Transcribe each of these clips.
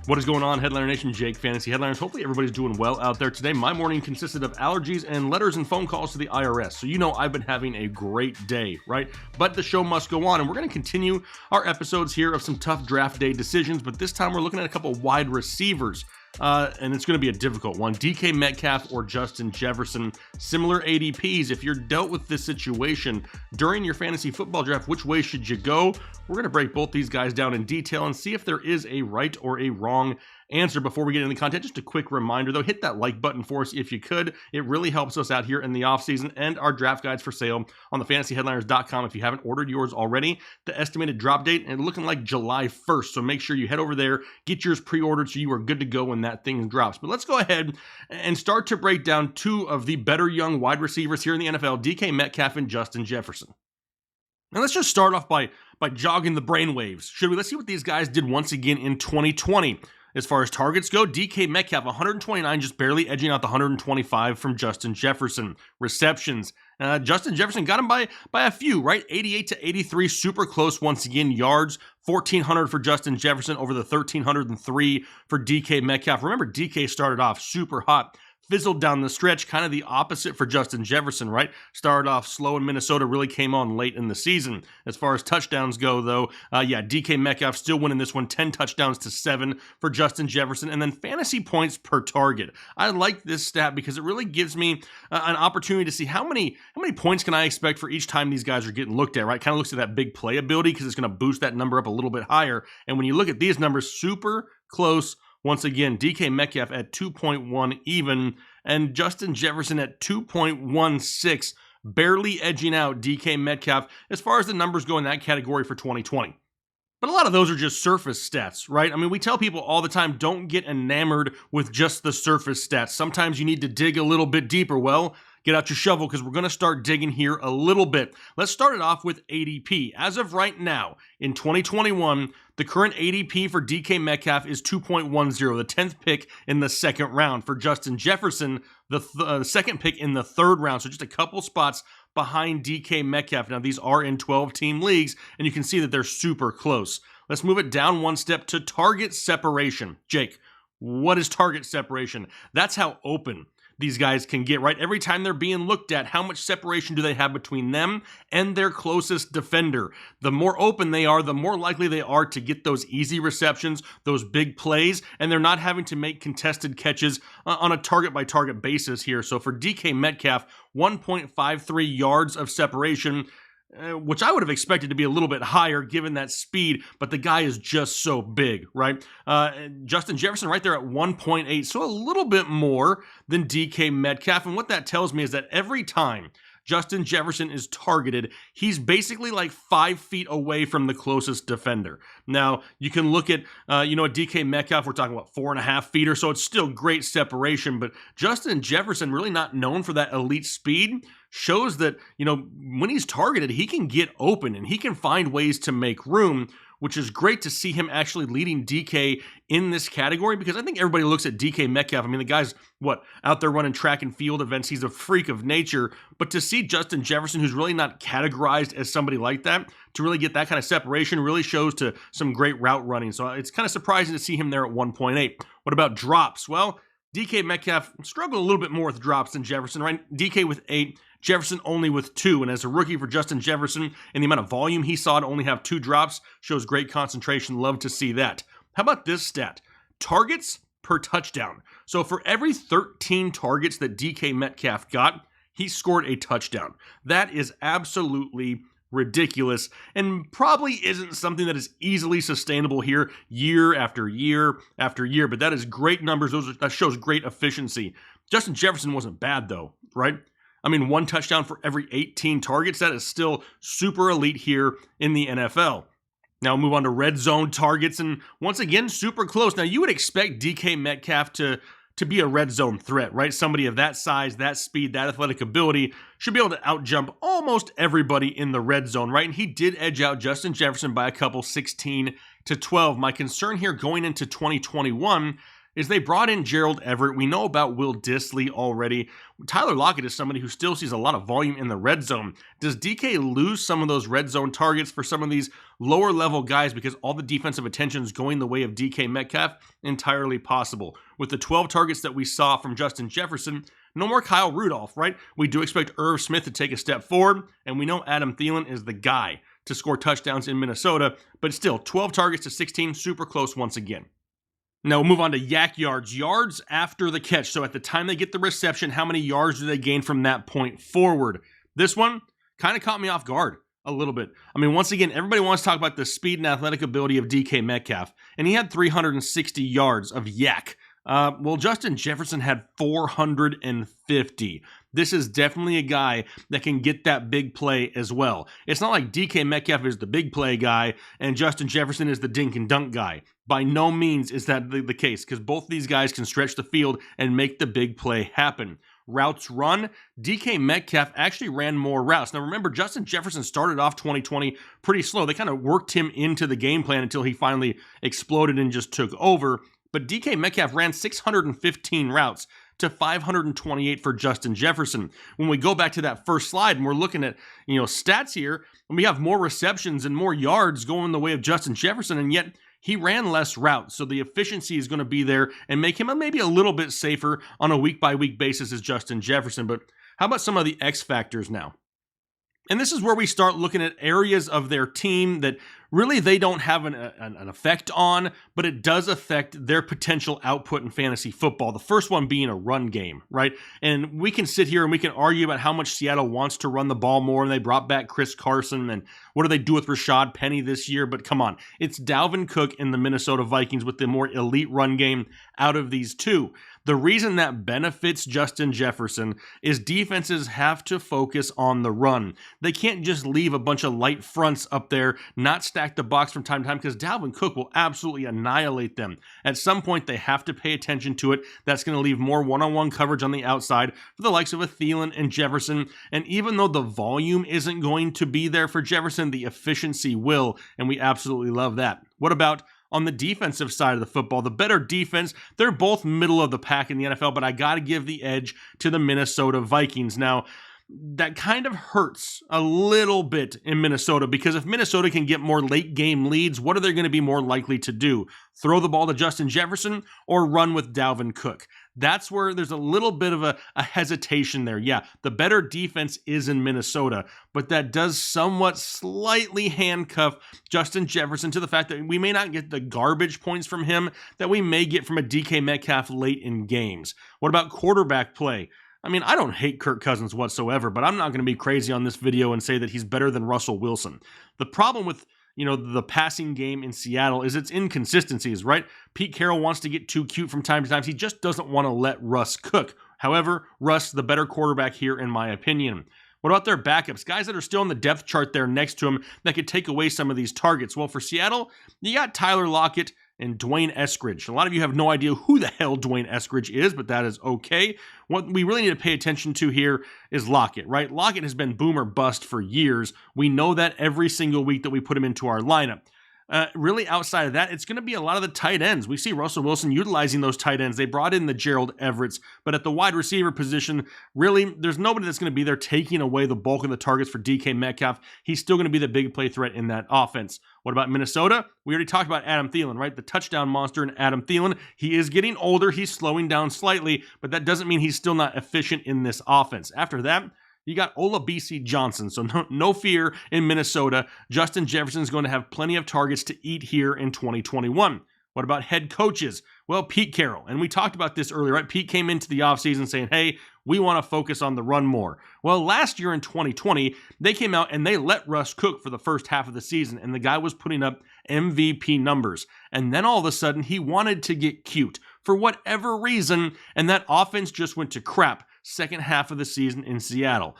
What is going on, Headliner Nation? Jake, Fantasy Headliners. Hopefully everybody's doing well out there today. My morning consisted of allergies and letters and phone calls to the IRS. So you know I've been having a great day, right? But the show must go on, and we're going to continue our episodes here of some tough draft day decisions, but this time we're looking at a couple wide receivers. And it's going to be a difficult one. DK Metcalf or Justin Jefferson, similar ADPs. If you're dealt with this situation during your fantasy football draft, which way should you go? We're going to break both these guys down in detail and see if there is a right or a wrong answer. Before we get into the content, just a quick reminder though, hit that like button for us if you could. It really helps us out here in the offseason, and our draft guides for sale on the fantasyheadliners.com if you haven't ordered yours already. The estimated drop date and looking like July 1st, so make sure you head over there, get yours pre-ordered so you are good to go when that thing drops. But let's go ahead and start to break down two of the better young wide receivers here in the NFL, DK Metcalf and Justin Jefferson. Now let's just start off by jogging the brainwaves, should we? Let's see what these guys did once again in 2020. As far as targets go, DK Metcalf, 129, just barely edging out the 125 from Justin Jefferson. Receptions, Justin Jefferson got him by a few, right? 88 to 83, super close once again. Yards, 1,400 for Justin Jefferson over the 1,303 for DK Metcalf. Remember, DK started off super hot, fizzled down the stretch, kind of the opposite for Justin Jefferson, right? Started off slow in Minnesota, really came on late in the season. As far as touchdowns go, though, DK Metcalf still winning this one, 10 touchdowns to 7 for Justin Jefferson. And then fantasy points per target. I like this stat because it really gives me an opportunity to see how many points can I expect for each time these guys are getting looked at, right? Kind of looks at that big playability because it's going to boost that number up a little bit higher. And when you look at these numbers, super close. Once again, DK Metcalf at 2.1 even, and Justin Jefferson at 2.16, barely edging out DK Metcalf as far as the numbers go in that category for 2020. But a lot of those are just surface stats, right? I mean, we tell people all the time, don't get enamored with just the surface stats. Sometimes you need to dig a little bit deeper. Well, get out your shovel because we're going to start digging here a little bit. Let's start it off with ADP. As of right now, in 2021, the current ADP for DK Metcalf is 2.10, the 10th pick in the second round. For Justin Jefferson, the second pick in the third round, so just a couple spots behind DK Metcalf. Now, these are in 12-team leagues, and you can see that they're super close. Let's move it down one step to target separation. Jake, what is target separation? That's how open these guys can get, right? Every time they're being looked at, how much separation do they have between them and their closest defender? The more open they are, the more likely they are to get those easy receptions, those big plays, and they're not having to make contested catches on a target-by-target basis here. So for DK Metcalf, 1.53 yards of separation, which I would have expected to be a little bit higher given that speed, but the guy is just so big, right? Justin Jefferson right there at 1.8, so a little bit more than DK Metcalf. And what that tells me is that every time Justin Jefferson is targeted, he's basically like 5 feet away from the closest defender. Now, you can look at, a DK Metcalf, we're talking about 4.5 feet or so. It's still great separation, but Justin Jefferson, really not known for that elite speed, shows that, when he's targeted, he can get open and he can find ways to make room, which is great to see him actually leading DK in this category, because I think everybody looks at DK Metcalf. I mean, the guy's, out there running track and field events. He's a freak of nature. But to see Justin Jefferson, who's really not categorized as somebody like that, to really get that kind of separation really shows to some great route running. So it's kind of surprising to see him there at 1.8. What about drops? Well, DK Metcalf struggled a little bit more with drops than Jefferson, right? DK with 8, Jefferson only with 2. And as a rookie for Justin Jefferson, and the amount of volume he saw to only have 2 drops shows great concentration. Love to see that. How about this stat? Targets per touchdown. So for every 13 targets that DK Metcalf got, he scored a touchdown. That is absolutely ridiculous and probably isn't something that is easily sustainable here year after year after year, but that is great numbers. That shows great efficiency. Justin Jefferson wasn't bad though, right? I mean, 1 touchdown for every 18 targets. That is still super elite here in the NFL. Now we'll move on to red zone targets, and once again, super close. Now you would expect DK Metcalf to be a red zone threat, right? Somebody of that size, that speed, that athletic ability should be able to outjump almost everybody in the red zone, right? And he did edge out Justin Jefferson by a couple, 16 to 12. My concern here going into 2021 is they brought in Gerald Everett. We know about Will Dissly already. Tyler Lockett is somebody who still sees a lot of volume in the red zone. Does DK lose some of those red zone targets for some of these lower level guys because all the defensive attention is going the way of DK Metcalf? Entirely possible. With the 12 targets that we saw from Justin Jefferson, no more Kyle Rudolph, right? We do expect Irv Smith to take a step forward, and we know Adam Thielen is the guy to score touchdowns in Minnesota, but still, 12 targets to 16, super close once again. Now we'll move on to yak yards. Yards after the catch. So at the time they get the reception, how many yards do they gain from that point forward? This one kind of caught me off guard a little bit. I mean, once again, everybody wants to talk about the speed and athletic ability of DK Metcalf, and he had 360 yards of yak. Well, Justin Jefferson had 450. This is definitely a guy that can get that big play as well. It's not like DK Metcalf is the big play guy and Justin Jefferson is the dink and dunk guy. By no means is that the case, because both these guys can stretch the field and make the big play happen. Routes run, DK Metcalf actually ran more routes. Now remember, Justin Jefferson started off 2020 pretty slow. They kind of worked him into the game plan until he finally exploded and just took over. But DK Metcalf ran 615 routes to 528 for Justin Jefferson. When we go back to that first slide and we're looking at, stats here, and we have more receptions and more yards going the way of Justin Jefferson, and yet he ran less routes. So the efficiency is going to be there and make him maybe a little bit safer on a week-by-week basis as Justin Jefferson. But how about some of the X factors now? And this is where we start looking at areas of their team that really they don't have an effect on, but it does affect their potential output in fantasy football. The first one being a run game, right? And we can sit here and we can argue about how much Seattle wants to run the ball more, and they brought back Chris Carson, and what do they do with Rashad Penny this year? But come on, it's Dalvin Cook and the Minnesota Vikings with the more elite run game out of these two. The reason that benefits Justin Jefferson is defenses have to focus on the run. They can't just leave a bunch of light fronts up there, not stack the box from time to time, because Dalvin Cook will absolutely annihilate them. At some point, they have to pay attention to it. That's going to leave more one-on-one coverage on the outside for the likes of a Thielen and Jefferson. And even though the volume isn't going to be there for Jefferson, the efficiency will, and we absolutely love that. What about on the defensive side of the football? The better defense, they're both middle of the pack in the NFL, but I got to give the edge to the Minnesota Vikings. Now, that kind of hurts a little bit in Minnesota, because if Minnesota can get more late game leads, what are they going to be more likely to do? Throw the ball to Justin Jefferson or run with Dalvin Cook? That's where there's a little bit of a hesitation there. Yeah, the better defense is in Minnesota, but that does somewhat slightly handcuff Justin Jefferson to the fact that we may not get the garbage points from him that we may get from a DK Metcalf late in games. What about quarterback play? I mean, I don't hate Kirk Cousins whatsoever, but I'm not going to be crazy on this video and say that he's better than Russell Wilson. The problem with the passing game in Seattle is its inconsistencies, right? Pete Carroll wants to get too cute from time to time. He just doesn't want to let Russ cook. However, Russ, the better quarterback here, in my opinion. What about their backups? Guys that are still on the depth chart there next to him that could take away some of these targets. Well, for Seattle, you got Tyler Lockett and Dwayne Eskridge. A lot of you have no idea who the hell Dwayne Eskridge is, but that is okay. What we really need to pay attention to here is Lockett, right? Lockett has been boom or bust for years. We know that every single week that we put him into our lineup. Really, outside of that, it's going to be a lot of the tight ends. We see Russell Wilson utilizing those tight ends. They brought in the Gerald Everetts, but at the wide receiver position, really, there's nobody that's going to be there taking away the bulk of the targets for DK Metcalf. He's still going to be the big play threat in that offense. What about Minnesota? We already talked about Adam Thielen, right? The touchdown monster in Adam Thielen. He is getting older. He's slowing down slightly, but that doesn't mean he's still not efficient in this offense. After that, you got Olabisi Johnson, so no fear in Minnesota. Justin Jefferson is going to have plenty of targets to eat here in 2021. What about head coaches? Well, Pete Carroll, and we talked about this earlier, right? Pete came into the offseason saying, hey, we want to focus on the run more. Well, last year in 2020, they came out and they let Russ cook for the first half of the season, and the guy was putting up MVP numbers. And then all of a sudden, he wanted to get cute for whatever reason, and that offense just went to crap second half of the season in Seattle.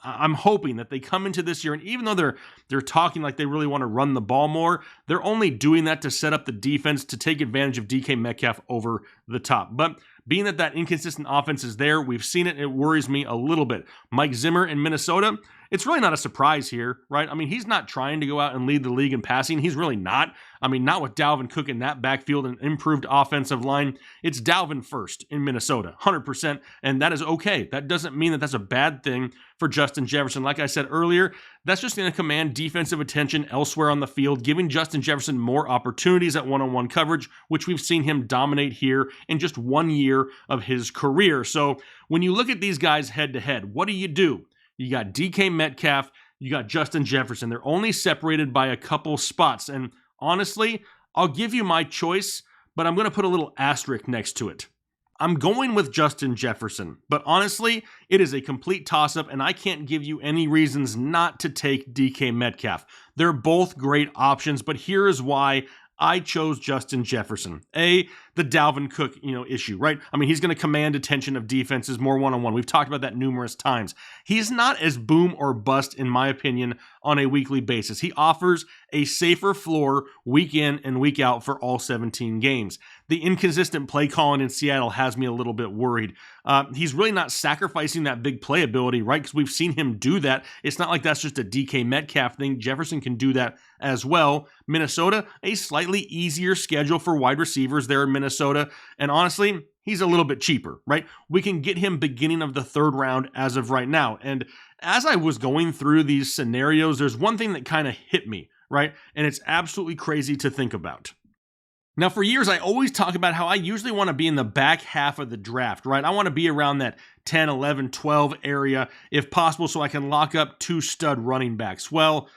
I'm hoping that they come into this year, and even though they're talking like they really want to run the ball more, they're only doing that to set up the defense to take advantage of DK Metcalf over the top. But being that inconsistent offense is there, we've seen it, it worries me a little bit. Mike Zimmer in Minnesota, it's really not a surprise here, right? I mean, he's not trying to go out and lead the league in passing. He's really not. I mean, not with Dalvin Cook in that backfield and improved offensive line. It's Dalvin first in Minnesota, 100%, and that is okay. That doesn't mean that that's a bad thing for Justin Jefferson. Like I said earlier, that's just going to command defensive attention elsewhere on the field, giving Justin Jefferson more opportunities at one-on-one coverage, which we've seen him dominate here in just 1 year of his career. So when you look at these guys head-to-head, what do? You got DK Metcalf, you got Justin Jefferson. They're only separated by a couple spots. And honestly, I'll give you my choice, but I'm going to put a little asterisk next to it. I'm going with Justin Jefferson, but honestly, it is a complete toss-up, and I can't give you any reasons not to take DK Metcalf. They're both great options, but here is why I chose Justin Jefferson. The Dalvin Cook, issue, right? I mean, he's going to command attention of defenses more one-on-one. We've talked about that numerous times. He's not as boom or bust, in my opinion, on a weekly basis. He offers a safer floor week in and week out for all 17 games. The inconsistent play calling in Seattle has me a little bit worried. He's really not sacrificing that big playability, right? Because we've seen him do that. It's not like that's just a DK Metcalf thing. Jefferson can do that as well. Minnesota, a slightly easier schedule for wide receivers there in Minnesota. And honestly, he's a little bit cheaper, right? We can get him beginning of the third round as of right now. And as I was going through these scenarios, there's one thing that kind of hit me, right? And it's absolutely crazy to think about. Now, for years, I always talk about how I usually want to be in the back half of the draft, right? I want to be around that 10, 11, 12 area, if possible, so I can lock up 2 stud running backs. Well,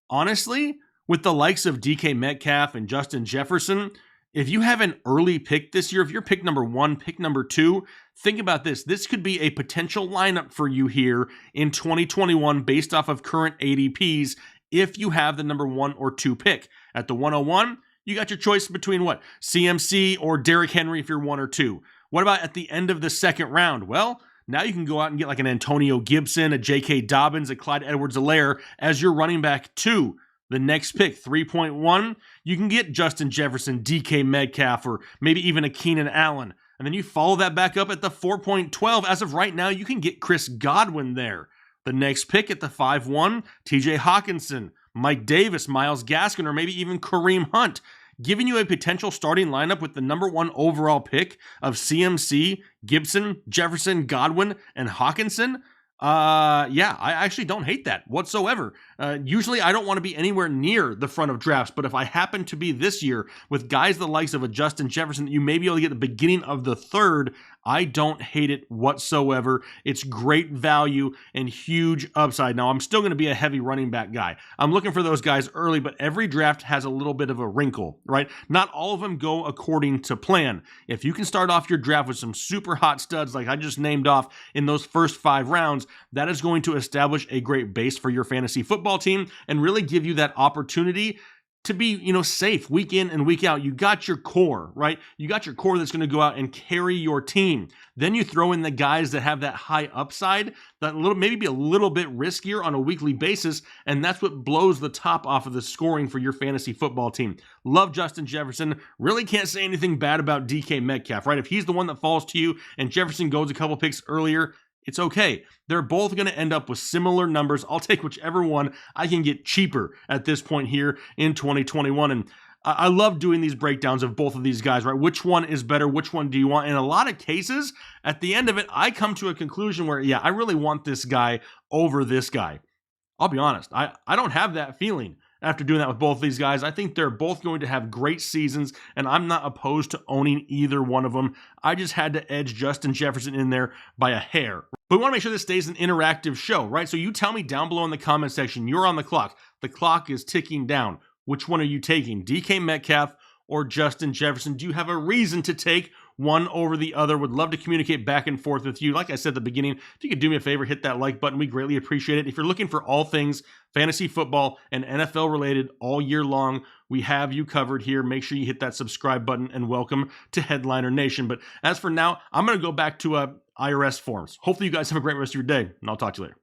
honestly, with the likes of DK Metcalf and Justin Jefferson, if you have an early pick this year, if you're pick number 1, pick number 2, think about this. This could be a potential lineup for you here in 2021 based off of current ADPs if you have the number 1 or 2 pick. At the 101, you got your choice between what? CMC or Derrick Henry if you're 1 or 2. What about at the end of the second round? Well, now you can go out and get like an Antonio Gibson, a J.K. Dobbins, a Clyde Edwards-Helaire as your running back 2. The next pick, 3.1, you can get Justin Jefferson, DK Metcalf, or maybe even a Keenan Allen. And then you follow that back up at the 4.12. As of right now, you can get Chris Godwin there. The next pick at the 5.1, TJ Hawkinson, Mike Davis, Myles Gaskin, or maybe even Kareem Hunt, giving you a potential starting lineup with the number 1 overall pick of CMC, Gibson, Jefferson, Godwin, and Hawkinson. I actually don't hate that whatsoever. Usually I don't want to be anywhere near the front of drafts, but if I happen to be this year with guys the likes of a Justin Jefferson that you may be able to get at the beginning of the third, I don't hate it whatsoever. It's great value and huge upside. Now, I'm still going to be a heavy running back guy. I'm looking for those guys early, but every draft has a little bit of a wrinkle, right? Not all of them go according to plan. If you can start off your draft with some super hot studs like I just named off in those first 5 rounds, that is going to establish a great base for your fantasy football team and really give you that opportunity to be, safe week in and week out. You got your core, right? You got your core that's going to go out and carry your team. Then you throw in the guys that have that high upside, that maybe be a little bit riskier on a weekly basis, and that's what blows the top off of the scoring for your fantasy football team. Love Justin Jefferson. Really can't say anything bad about DK Metcalf, right? If he's the one that falls to you and Jefferson goes a couple picks earlier, it's okay. They're both going to end up with similar numbers. I'll take whichever one I can get cheaper at this point here in 2021. And I love doing these breakdowns of both of these guys, right? Which one is better? Which one do you want? In a lot of cases, at the end of it, I come to a conclusion where, I really want this guy over this guy. I'll be honest. I don't have that feeling after doing that with both of these guys. I think they're both going to have great seasons, and I'm not opposed to owning either one of them. I just had to edge Justin Jefferson in there by a hair. But we want to make sure this stays an interactive show, right? So you tell me down below in the comment section, you're on the clock. The clock is ticking down. Which one are you taking? DK Metcalf or Justin Jefferson? Do you have a reason to take one over the other? Would love to communicate back and forth with you. Like I said at the beginning, if you could do me a favor, hit that like button. We greatly appreciate it. If you're looking for all things fantasy football and NFL related all year long, we have you covered here. Make sure you hit that subscribe button and welcome to Headliner Nation. But as for now, I'm going to go back to IRS forms. Hopefully you guys have a great rest of your day, and I'll talk to you later.